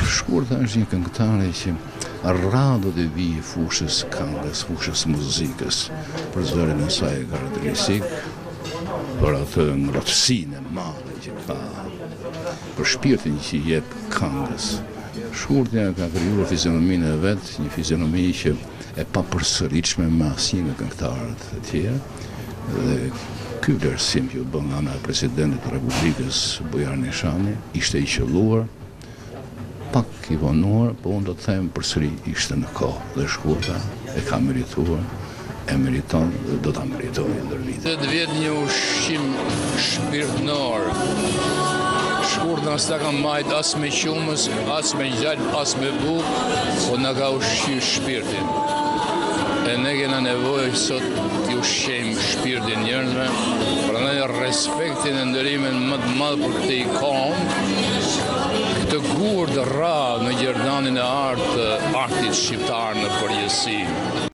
Shkurta është një këngëtare që rrado dhe vijë fushës këngës, fushës muzikës, për zërin e saj karakteristik, për atë ngrohtësinë e madhe që ka, për shpirtin që jep këngës. Shkurtja ka krijuar fizionominë e vet, një fizionomi që e papërsëritshme me asnjë nga këngëtarët e tjerë. Dhe ky vlerësim që u bën nga ana e presidentit të Republikës Bujar Nishani ishte i qelluar, pak i vonuar, po unë do të them përsëri ishte në kohë dhe Shkurta e ka merituar, e meriton dhe do ta meritojë ndër vite. 10 vjet një ushqim shpirtënor. Shkurta s'ta ka majt as me qumës, as me gjallë, as me bukë, po na ka ushqyer shpirtin. E ne kena nevojë sot t'i ushqejmë shpirtin njerëzve, prandaj respektin e ndërimin më të madh për këtë ikonë, këtë gurë të rradhë në gjerdanin e artit shqiptar në përgjithësi.